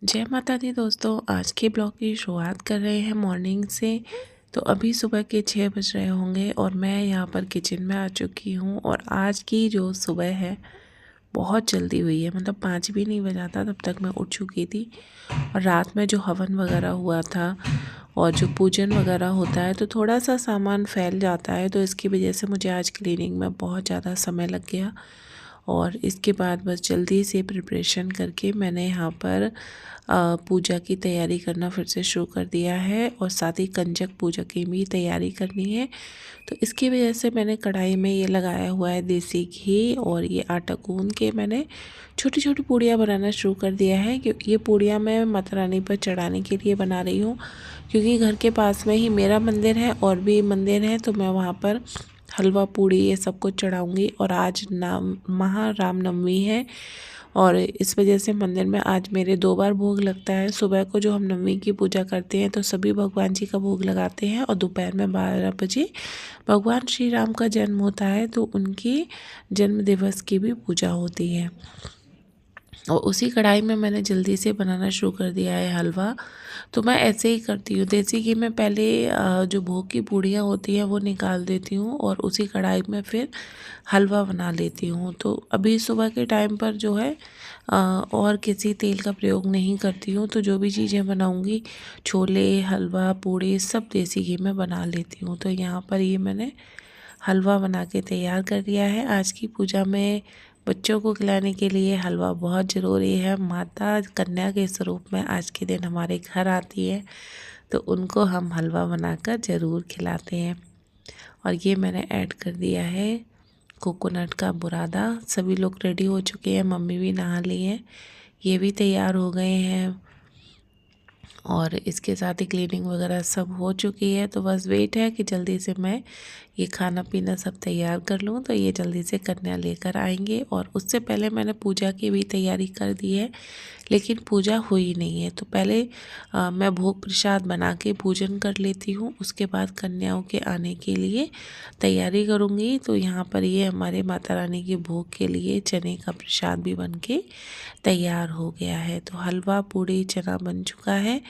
जय माता दी दोस्तों। आज के ब्लॉग की शुरुआत कर रहे हैं मॉर्निंग से। तो अभी सुबह के 6 बज रहे होंगे और मैं यहाँ पर किचन में आ चुकी हूँ। और आज की जो सुबह है बहुत जल्दी हुई है, मतलब 5 भी नहीं बजा था तब तक मैं उठ चुकी थी। और रात में जो हवन वगैरह हुआ था और जो पूजन वगैरह होता है तो थोड़ा सा सामान फैल जाता है, तो इसकी वजह से मुझे आज क्लीनिंग में बहुत ज़्यादा समय लग गया। और इसके बाद बस जल्दी से प्रिपरेशन करके मैंने यहाँ पर पूजा की तैयारी करना फिर से शुरू कर दिया है और साथ ही कंजक पूजा की भी तैयारी करनी है। तो इसकी वजह से मैंने कढ़ाई में ये लगाया हुआ है देसी घी और ये आटा गूंद के मैंने छोटी छोटी पूड़ियाँ बनाना शुरू कर दिया है, क्योंकि ये पूड़ियाँ मैं माता रानी पर चढ़ाने के लिए बना रही हूँ। क्योंकि घर के पास में ही मेरा मंदिर है और भी मंदिर है, तो मैं वहाँ पर हलवा पूड़ी ये सब कुछ चढ़ाऊँगी। और आज रामनवमी है और इस वजह से मंदिर में आज मेरे 2 बार भोग लगता है। सुबह को जो हम नवमी की पूजा करते हैं तो सभी भगवान जी का भोग लगाते हैं, और दोपहर में 12 बजे भगवान श्री राम का जन्म होता है तो उनकी जन्म दिवस की भी पूजा होती है। और उसी कढ़ाई में मैंने जल्दी से बनाना शुरू कर दिया है हलवा। तो मैं ऐसे ही करती हूँ, देसी घी में पहले जो भोग की पूड़ियाँ होती हैं वो निकाल देती हूँ और उसी कढ़ाई में फिर हलवा बना लेती हूँ। तो अभी सुबह के टाइम पर जो है और किसी तेल का प्रयोग नहीं करती हूँ। तो जो भी चीज़ें बनाऊँगी, छोले, हलवा, पूड़ी सब देसी घी में बना लेती हूँ। तो यहाँ पर ये मैंने हलवा बना के तैयार कर दिया है। आज की पूजा में बच्चों को खिलाने के लिए हलवा बहुत ज़रूरी है। माता कन्या के स्वरूप में आज के दिन हमारे घर आती है तो उनको हम हलवा बनाकर ज़रूर खिलाते हैं। और ये मैंने ऐड कर दिया है कोकोनट का बुरादा। सभी लोग रेडी हो चुके हैं, मम्मी भी नहा ली हैं, ये भी तैयार हो गए हैं और इसके साथ ही क्लीनिंग वगैरह सब हो चुकी है। तो बस वेट है कि जल्दी से मैं ये खाना पीना सब तैयार कर लूँ, तो ये जल्दी से कन्या लेकर आएंगे। और उससे पहले मैंने पूजा की भी तैयारी कर दी है, लेकिन पूजा हुई नहीं है। तो पहले मैं भोग प्रसाद बना के पूजन कर लेती हूँ, उसके बाद कन्याओं के आने के लिए तैयारी करूँगी। तो यहाँ पर ये हमारे माता रानी के भोग के लिए चने का प्रसाद भी बन के तैयार हो गया है। तो हलवा, पूड़ी, चना बन चुका है।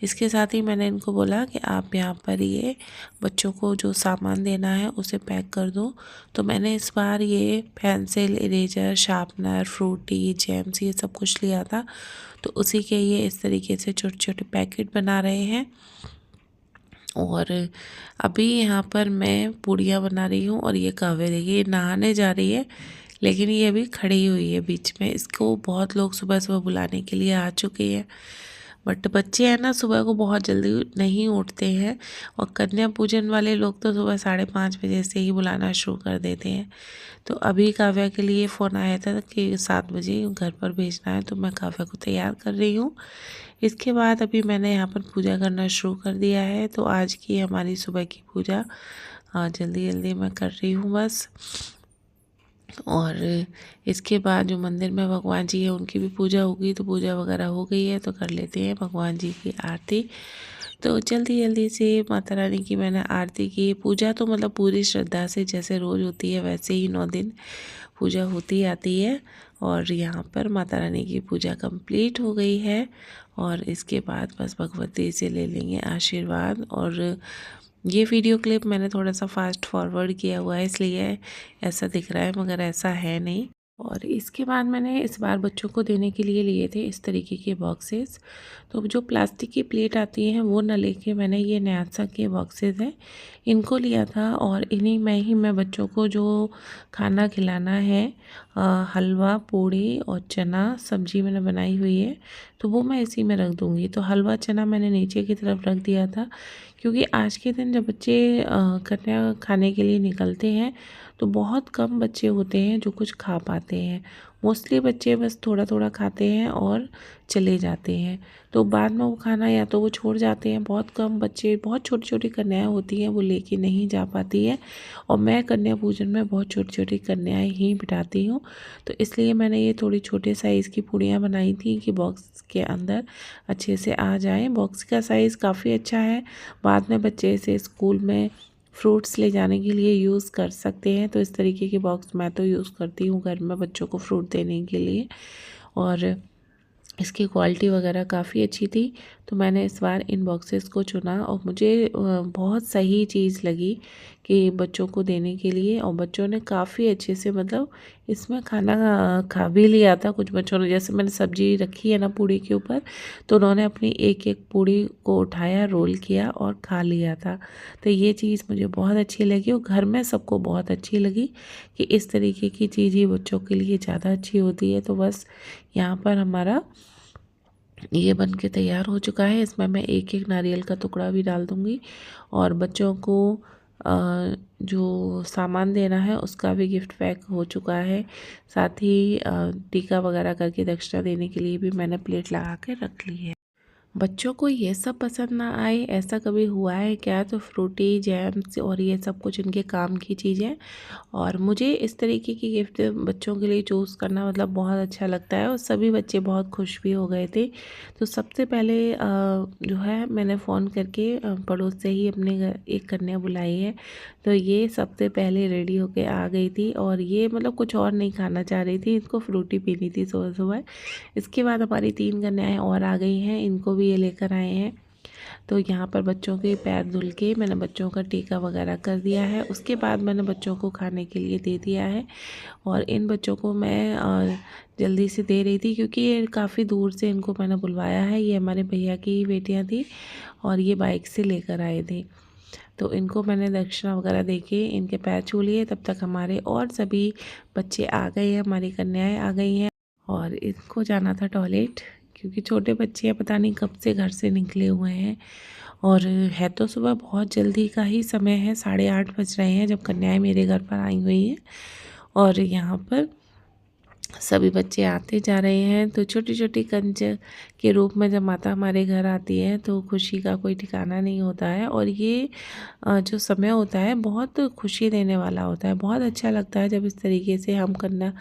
इसके साथ ही मैंने इनको बोला कि आप यहाँ पर ये बच्चों को जो सामान देना है उसे पैक कर दो। तो मैंने इस बार ये pencil, eraser, sharpener, Frooti, Gems ये सब कुछ लिया था, तो उसी के ये इस तरीके से छोटे छोटे पैकेट बना रहे हैं। और अभी यहाँ पर मैं पूड़ियाँ बना रही हूँ और ये काव्य देखिए नहाने जा रही है, लेकिन ये अभी खड़ी हुई है बीच में। इसको बहुत लोग सुबह सुबह बुलाने के लिए आ चुके हैं, बट बच्चे हैं ना, सुबह को बहुत जल्दी नहीं उठते हैं। और कन्या पूजन वाले लोग तो सुबह 5:30 बजे से ही बुलाना शुरू कर देते हैं। तो अभी काव्या के लिए फ़ोन आया था कि 7 बजे घर पर भेजना है, तो मैं काव्या को तैयार कर रही हूँ। इसके बाद अभी मैंने यहाँ पर पूजा करना शुरू कर दिया है। तो आज की हमारी सुबह की पूजा जल्दी जल्दी मैं कर रही हूँ बस। और इसके बाद जो मंदिर में भगवान जी है उनकी भी पूजा होगी, तो पूजा वगैरह हो गई है तो कर लेते हैं भगवान जी की आरती। तो जल्दी जल्दी से माता रानी की मैंने आरती की। पूजा तो मतलब पूरी श्रद्धा से जैसे रोज़ होती है वैसे ही 9 दिन पूजा होती आती है। और यहाँ पर माता रानी की पूजा कंप्लीट हो गई है और इसके बाद बस भगवती से ले लेंगे आशीर्वाद। और ये वीडियो क्लिप मैंने थोड़ा सा फास्ट फॉरवर्ड किया हुआ है, इसलिए ऐसा दिख रहा है, मगर ऐसा है नहीं। और इसके बाद मैंने इस बार बच्चों को देने के लिए लिए थे इस तरीके के बॉक्सेस। तो जो प्लास्टिक की प्लेट आती है वो ना लेके मैंने ये न्यासा के बॉक्सेस हैं इनको लिया था। और इन्हीं में ही मैं बच्चों को जो खाना खिलाना है, हलवा, पूड़ी और चना सब्जी मैंने बनाई हुई है, तो वो मैं इसी में रख दूँगी। तो हलवा, चना मैंने नीचे की तरफ रख दिया था, क्योंकि आज के दिन जब बच्चे कन्या खाने के लिए निकलते हैं तो बहुत कम बच्चे होते हैं जो कुछ खा पाते हैं। मोस्टली बच्चे बस थोड़ा थोड़ा खाते हैं और चले जाते हैं। तो बाद में वो खाना या तो वो छोड़ जाते हैं। बहुत कम बच्चे, बहुत छोटी छोटी कन्याएं होती हैं वो लेके नहीं जा पाती है। और मैं कन्या पूजन में बहुत छोटी छोटी कन्याएं ही बिठाती हूँ, तो इसलिए मैंने ये थोड़ी छोटे साइज़ की पूड़ियाँ बनाई थी कि बॉक्स के अंदर अच्छे से आ जाए। बॉक्स का साइज़ काफ़ी अच्छा है, बाद में बच्चे इसे स्कूल में फ्रूट्स ले जाने के लिए यूज़ कर सकते हैं। तो इस तरीके के बॉक्स मैं तो यूज़ करती हूँ घर में बच्चों को फ्रूट देने के लिए। और इसकी क्वालिटी वगैरह काफ़ी अच्छी थी। तो मैंने इस बार इन बॉक्सेस को चुना और मुझे बहुत सही चीज़ लगी कि बच्चों को देने के लिए, और बच्चों ने काफ़ी अच्छे से मतलब इसमें खाना खा भी लिया था। कुछ बच्चों ने, जैसे मैंने सब्जी रखी है ना पूड़ी के ऊपर, तो उन्होंने अपनी एक एक पूड़ी को उठाया, रोल किया और खा लिया था। तो ये चीज़ मुझे बहुत अच्छी लगी और घर में सबको बहुत अच्छी लगी कि इस तरीके की चीज़ ही बच्चों के लिए ज़्यादा अच्छी होती है। तो बस यहाँ पर हमारा ये बन के तैयार हो चुका है। इसमें मैं एक एक नारियल का टुकड़ा भी डाल दूँगी और बच्चों को जो सामान देना है उसका भी गिफ्ट पैक हो चुका है। साथ ही टीका वगैरह करके दक्षिणा देने के लिए भी मैंने प्लेट लगा के रख ली है। बच्चों को ये सब पसंद ना आए ऐसा कभी हुआ है क्या? तो फ्रूटी, जैम्स और ये सब कुछ इनके काम की चीज़ें, और मुझे इस तरीके की गिफ्ट बच्चों के लिए चूज़ करना मतलब बहुत अच्छा लगता है और सभी बच्चे बहुत खुश भी हो गए थे। तो सबसे पहले जो है मैंने फ़ोन करके पड़ोस से ही अपने घर एक कन्या बुलाई है। तो ये सबसे पहले रेडी होके आ गई थी और ये मतलब कुछ और नहीं खाना चाह रही थी, इसको फ्रूटी पीनी थी सुबह-सुबह। इसके बाद हमारी 3 कन्याएँ और आ गई हैं, इनको भी ये लेकर आए हैं। तो यहाँ पर बच्चों के पैर धुल के मैंने बच्चों का टीका वगैरह कर दिया है। उसके बाद मैंने बच्चों को खाने के लिए दे दिया है और इन बच्चों को मैं जल्दी से दे रही थी क्योंकि ये काफ़ी दूर से इनको मैंने बुलवाया है। ये हमारे भैया की ही बेटियाँ थी और ये बाइक से लेकर आए थे। तो इनको मैंने दक्षिणा वगैरह दे के इनके पैर छू लिए। तब तक हमारे और सभी बच्चे आ गए हैं, हमारी कन्याएँ आ गई हैं और इनको जाना था टॉयलेट क्योंकि छोटे बच्चे हैं, पता नहीं कब से घर से निकले हुए हैं। और है तो सुबह बहुत जल्दी का ही समय है, 8:30 बज रहे हैं जब कन्याएँ मेरे घर पर आई हुई हैं। और यहाँ पर सभी बच्चे आते जा रहे हैं। तो छोटी-छोटी कंज के रूप में जब माता हमारे घर आती है तो खुशी का कोई ठिकाना नहीं होता है। और ये जो समय होता है बहुत खुशी देने वाला होता है। बहुत अच्छा लगता है जब इस तरीके से हम कन्या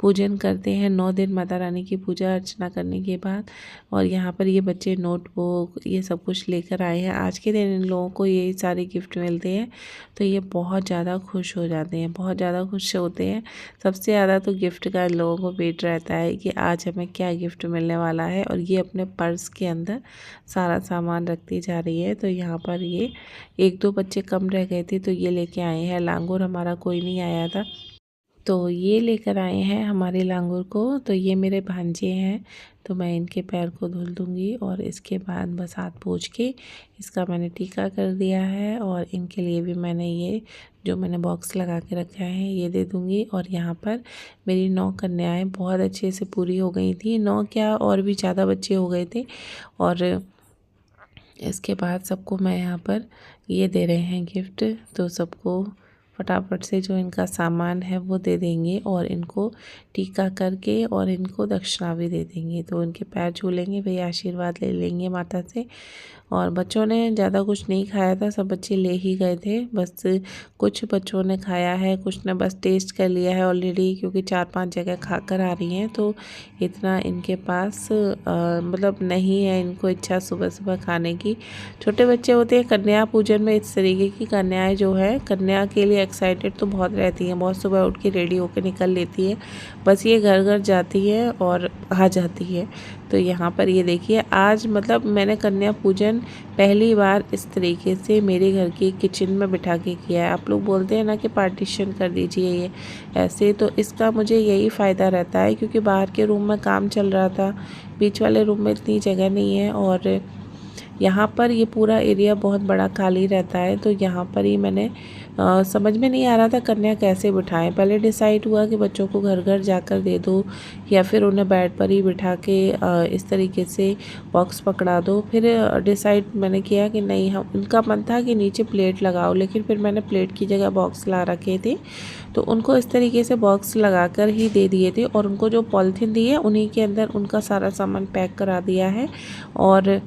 पूजन करते हैं 9 दिन माता रानी की पूजा अर्चना करने के बाद। और यहाँ पर ये बच्चे नोटबुक ये सब कुछ लेकर आए हैं। आज के दिन इन लोगों को ये सारे गिफ्ट मिलते हैं तो ये बहुत ज़्यादा खुश हो जाते हैं, बहुत ज़्यादा खुश होते हैं। सबसे ज़्यादा तो गिफ्ट का इन लोगों को वेट रहता है कि आज हमें क्या गिफ्ट मिलने वाला है। और ये अपने पर्स के अंदर सारा सामान रखती जा रही है। तो यहाँ पर ये 1-2 बच्चे कम रह गए थे तो ये लेके आए हैं। लांगुर हमारा कोई नहीं आया था तो ये लेकर आए हैं हमारे लांगुर को। तो ये मेरे भांजे हैं तो मैं इनके पैर को धुल दूँगी और इसके बाद बस हाथ पोंछ के इसका मैंने टीका कर दिया है। और इनके लिए भी मैंने ये जो मैंने बॉक्स लगा के रखा है ये दे दूँगी। और यहाँ पर मेरी 9 कन्याएँ बहुत अच्छे से पूरी हो गई थी, 9 क्या और भी ज़्यादा बच्चे हो गए थे। और इसके बाद सबको मैं यहाँ पर ये दे रहे हैं गिफ्ट। तो सबको फटाफट से जो इनका सामान है वो दे देंगे और इनको टीका करके और इनको दक्षिणा भी दे देंगे। तो इनके पैर छू लेंगे, भैया आशीर्वाद ले लेंगे माता से। और बच्चों ने ज़्यादा कुछ नहीं खाया था, सब बच्चे ले ही गए थे। बस कुछ बच्चों ने खाया है, कुछ ने बस टेस्ट कर लिया है ऑलरेडी क्योंकि 4-5 जगह खा कर आ रही हैं। तो इतना इनके पास मतलब नहीं है इनको इच्छा सुबह सुबह खाने की। छोटे बच्चे होते हैं कन्या पूजन में, इस तरीके की कन्याएं जो है कन्या के लिए एक्साइटेड तो बहुत रहती हैं, बहुत सुबह उठ के रेडी होकर निकल लेती है। बस ये घर घर जाती है और आ जाती है। तो यहाँ पर ये देखिए आज मतलब मैंने कन्या पूजन पहली बार इस तरीके से मेरे घर की किचन में बिठा के किया है। आप लोग बोलते हैं ना कि पार्टीशन कर दीजिए ये ऐसे, तो इसका मुझे यही फ़ायदा रहता है क्योंकि बाहर के रूम में काम चल रहा था, बीच वाले रूम में इतनी जगह नहीं है। और यहाँ पर ये पूरा एरिया बहुत बड़ा खाली रहता है। तो यहाँ पर ही मैंने समझ में नहीं आ रहा था कन्या कैसे बिठाएं। पहले डिसाइड हुआ कि बच्चों को घर घर जाकर दे दो या फिर उन्हें बेड पर ही बिठा के इस तरीके से बॉक्स पकड़ा दो। फिर डिसाइड मैंने किया कि नहीं, हम उनका मन था कि नीचे प्लेट लगाओ, लेकिन फिर मैंने प्लेट की जगह बॉक्स ला रखे थे तो उनको इस तरीके से बॉक्स लगाकर ही दे दिए थे। और उनको जो पॉलीथीन दी है उन्हीं के अंदर उनका सारा सामान पैक करा दिया है। और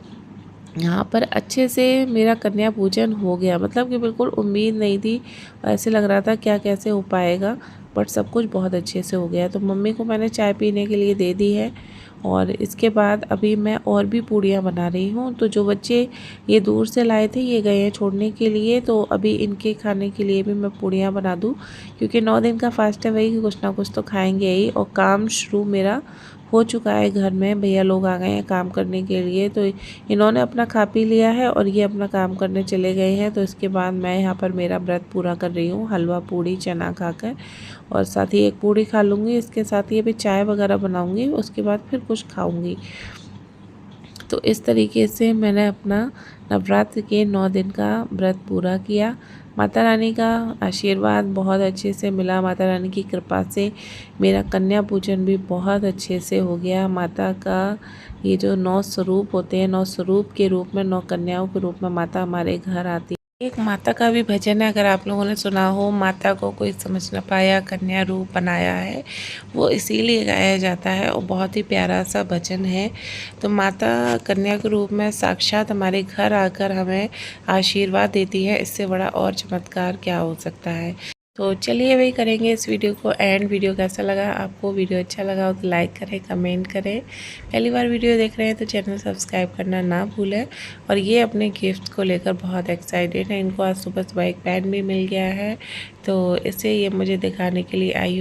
यहाँ पर अच्छे से मेरा कन्या पूजन हो गया, मतलब कि बिल्कुल उम्मीद नहीं थी, ऐसे लग रहा था क्या कैसे हो पाएगा, बट सब कुछ बहुत अच्छे से हो गया। तो मम्मी को मैंने चाय पीने के लिए दे दी है और इसके बाद अभी मैं और भी पूड़ियाँ बना रही हूँ। तो जो बच्चे ये दूर से लाए थे ये गए हैं छोड़ने के लिए, तो अभी इनके खाने के लिए भी मैं पूड़ियाँ बना दूँ क्योंकि 9 दिन का फास्ट है, वही कुछ ना कुछ तो खाएँगे ही। और काम शुरू मेरा हो चुका है घर में। भैया लोग आ गए हैं काम करने के लिए, तो इन्होंने अपना खा पी लिया है और ये अपना काम करने चले गए हैं। तो इसके बाद मैं यहाँ पर मेरा व्रत पूरा कर रही हूँ, हलवा पूड़ी चना खाकर, और साथ ही एक पूड़ी खा लूँगी। इसके साथ ही अभी चाय वगैरह बनाऊँगी, उसके बाद फिर कुछ खाऊँगी। तो इस तरीके से मैंने अपना नवरात्र के 9 दिन का व्रत पूरा किया। माता रानी का आशीर्वाद बहुत अच्छे से मिला। माता रानी की कृपा से मेरा कन्या पूजन भी बहुत अच्छे से हो गया। माता का ये जो 9 स्वरूप होते हैं, 9 स्वरूप के रूप में, 9 कन्याओं के रूप में माता हमारे घर आती है। एक माता का भी भजन है, अगर आप लोगों ने सुना हो, माता को कोई समझ न पाया कन्या रूप बनाया है, वो इसीलिए गाया जाता है और बहुत ही प्यारा सा भजन है। तो माता कन्या के रूप में साक्षात हमारे घर आकर हमें आशीर्वाद देती है, इससे बड़ा और चमत्कार क्या हो सकता है। तो चलिए वही करेंगे इस वीडियो को एंड। वीडियो कैसा लगा आपको, वीडियो अच्छा लगा हो तो लाइक करें, कमेंट करें। पहली बार वीडियो देख रहे हैं तो चैनल सब्सक्राइब करना ना भूलें। और ये अपने गिफ्ट को लेकर बहुत एक्साइटेड है। इनको आज सुबह सुबह एक पेन भी मिल गया है, तो इसे ये मुझे दिखाने के लिए आई